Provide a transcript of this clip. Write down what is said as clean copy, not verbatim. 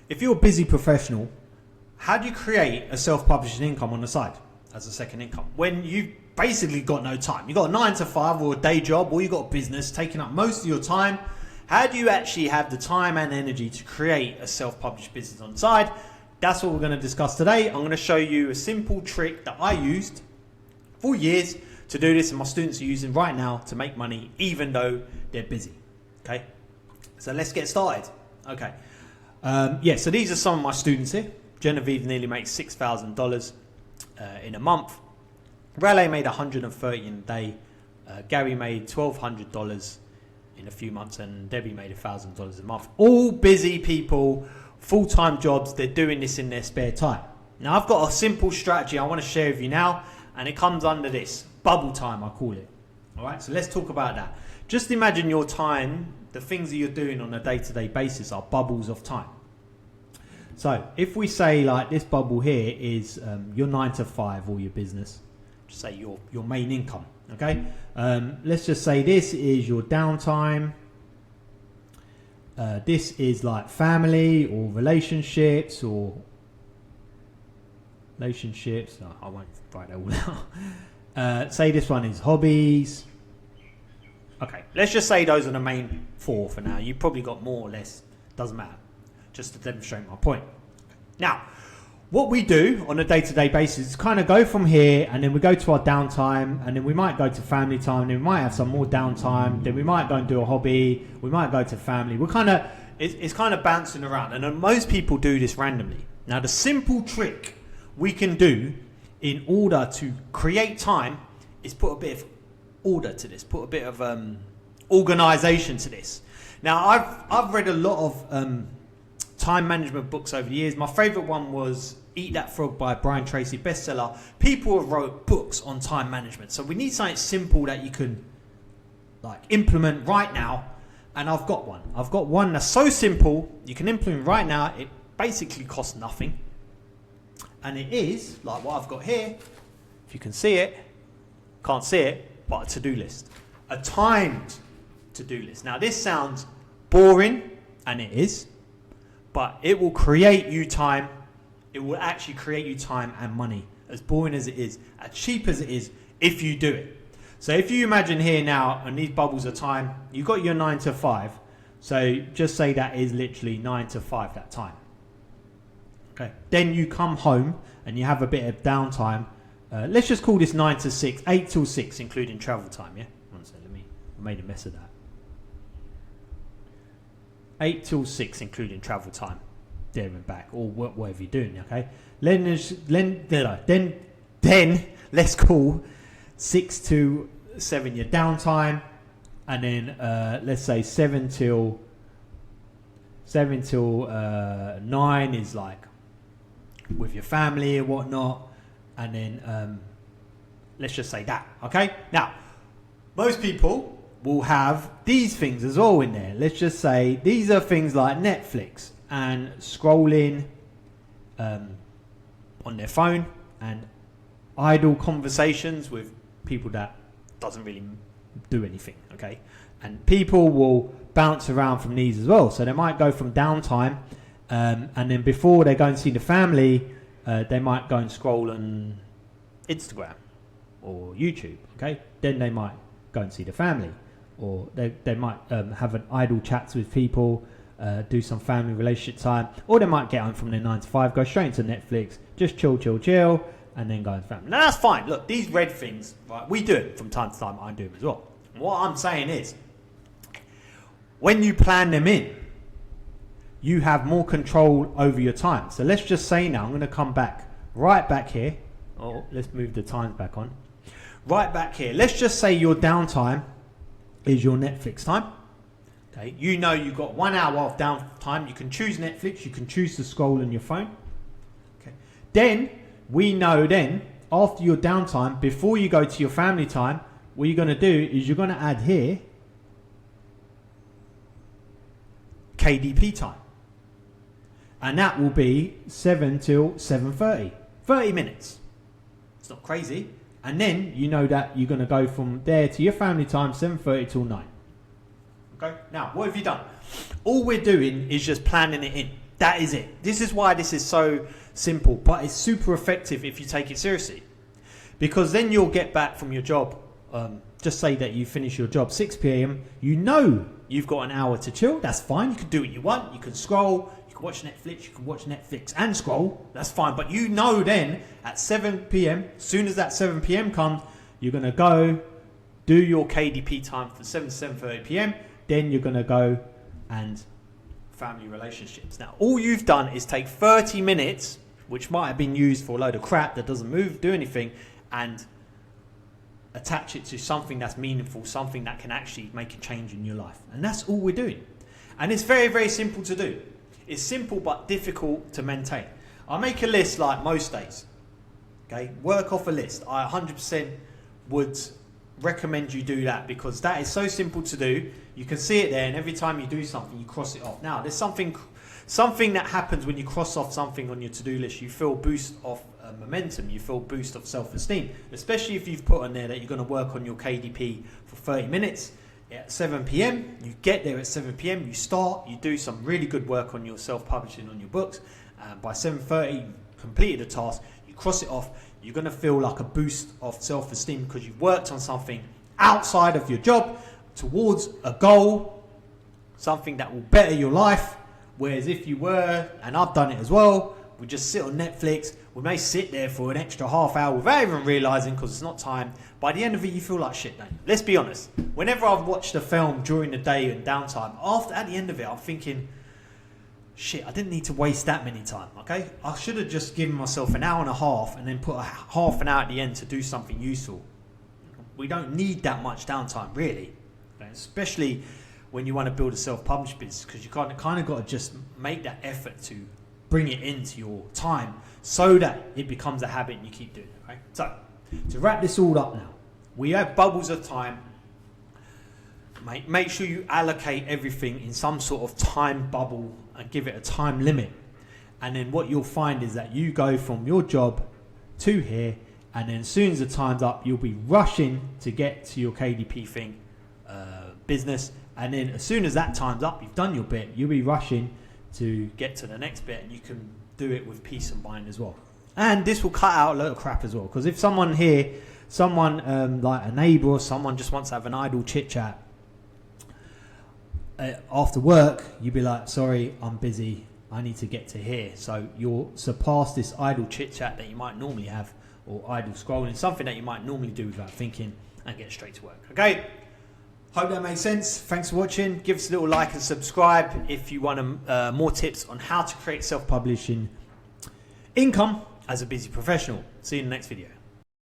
if you're a busy professional, how do you create a self-publishing income on the side as a second income when you've basically got no time? You've got a 9 to 5 or a day job, or you've got a business taking up most of your time. How do you actually have the time and energy to create a self-published business on the side? That's what we're going to discuss today. I'm going to show you a simple trick that I used for years to do this, and my students are using right now to make money even though they're busy. Okay, so let's get started. Okay, so these are some of my students here. Genevieve nearly makes $6,000 in a month. Raleigh made $130 in a day. Gary made $1,200 in a few months, and Debbie made $1,000 a month. All busy people, full-time jobs. They're doing this in their spare time. Now I've got a simple strategy I want to share with you now, and it comes under this bubble time, I call it. All right, so let's talk about that. Just imagine your time, the things that you're doing on a day-to-day basis are bubbles of time. So if we say like this bubble here is your 9 to 5 or your business, just say your main income. Okay, let's just say this is your downtime. This is like family or relationships or relationships. No, I won't write that all out. Say this one is hobbies. Okay, let's just say those are the main 4 for now. You've probably got more or less, doesn't matter, just to demonstrate my point. Now, what we do on a day-to-day basis is kind of go from here, and then we go to our downtime, and then we might go to family time, and then we might have some more downtime, then we might go and do a hobby, we might go to family. We're kind of, it's kind of bouncing around, and most people do this randomly. Now, the simple trick we can do in order to create time is put a bit of order to this, put a bit of organization to this. Now, I've read a lot of time management books over the years. My favorite one was Eat That Frog by Brian Tracy, bestseller. People have wrote books on time management, so we need something simple that you can like implement right now, and I've got one that's so simple you can implement right now. It basically costs nothing, and it is like what I've got here. If you can see it, can't see it, but a to-do list, a timed to-do list. Now this sounds boring, and it is, but it will create you time. It will actually create you time and money, as boring as it is, as cheap as it is, if you do it. So if you imagine here now, and these bubbles of time, you've got your 9 to 5. So just say that is literally 9 to 5 that time. Okay. Then you come home and you have a bit of downtime. Let's just call this 9 to 6, 8 till 6, including travel time. Yeah. One second, I made a mess of that. 8 till 6, including travel time, there and back, or whatever you're doing. Okay. Then let's call 6 to 7 your downtime, and then let's say 7 till 9 is like with your family and whatnot, and then let's just say that. Okay. Now, most people will have these things as well in there. Let's just say these are things like Netflix and scrolling on their phone and idle conversations with people that doesn't really do anything. Okay, and people will bounce around from these as well. So they might go from downtime, and then before they go and see the family, they might go and scroll on Instagram or YouTube. Okay, then they might go and see the family, or they might have an idle chats with people, do some family relationship time, or they might get home from their 9 to 5, go straight into Netflix, just chill, and then go and family. Now that's fine. Look, these red things, right, we do it from time to time. I do them as well. And what I'm saying is, when you plan them in, you have more control over your time. So let's just say now, I'm going to come back, right back here. Oh, let's move the times back on. Right back here. Let's just say your downtime is your Netflix time. Okay, you know you've got 1 hour of downtime. You can choose Netflix. You can choose to scroll on your phone. Okay. Then we know then after your downtime, before you go to your family time, what you're going to do is you're going to add here KDP time, and that will be 7 till 7:30, 30 minutes. It's not crazy. And then you know that you're going to go from there to your family time, 7:30 till 9. Okay. Now, what have you done? All we're doing is just planning it in. That is it. This is why this is so simple, but it's super effective if you take it seriously. Because then you'll get back from your job. Just say that you finish your job 6 p.m. You know you've got an hour to chill. That's fine. You can do what you want. You can scroll. You can watch Netflix. You can watch Netflix and scroll. That's fine. But you know then at 7 p.m., as soon as that 7 p.m. comes, you're going to go do your KDP time from 7 to 7:30 p.m. Then you're going to go and family relationships. Now, all you've done is take 30 minutes, which might have been used for a load of crap that doesn't do anything, and attach it to something that's meaningful, something that can actually make a change in your life. And that's all we're doing. And it's very, very simple to do. It's simple but difficult to maintain. I make a list like most days. Okay, work off a list. I 100% would recommend you do that, because that is so simple to do. You can see it there, and every time you do something, you cross it off. Now, there's something that happens when you cross off something on your to-do list. You feel boost of momentum. You feel boost of self-esteem, especially if you've put on there that you're going to work on your KDP for 30 minutes at 7 p.m. You get there at 7 p.m. You start. You do some really good work on your self-publishing on your books. By 7:30, you completed a task. You cross it off. You're going to feel like a boost of self-esteem because you've worked on something outside of your job towards a goal, something that will better your life. Whereas if you were, and I've done it as well, we just sit on Netflix, we may sit there for an extra half hour without even realising, because it's not time. By the end of it, you feel like shit, don't you? Let's be honest. Whenever I've watched a film during the day and downtime, at the end of it, I'm thinking, shit, I didn't need to waste that many time, okay? I should have just given myself an hour and a half and then put a half an hour at the end to do something useful. We don't need that much downtime, really. Especially when you want to build a self-published business, because you kind of got to just make that effort to bring it into your time so that it becomes a habit and you keep doing it, right? So, to wrap this all up now, we have bubbles of time. Make sure you allocate everything in some sort of time bubble and give it a time limit. And then what you'll find is that you go from your job to here, and then as soon as the time's up, you'll be rushing to get to your KDP thing, business. And then as soon as that time's up, you've done your bit, you'll be rushing to get to the next bit, and you can do it with peace of mind as well. And this will cut out a lot of crap as well, because if someone like a neighbour or someone just wants to have an idle chit chat after work, you'd be like, sorry, I'm busy, I need to get to here. So you'll surpass this idle chit chat that you might normally have, or idle scrolling, something that you might normally do without thinking, and get straight to work. Okay, hope that makes sense. Thanks for watching. Give us a little like and subscribe if you want more tips on how to create self-publishing income as a busy professional. See you in the next video.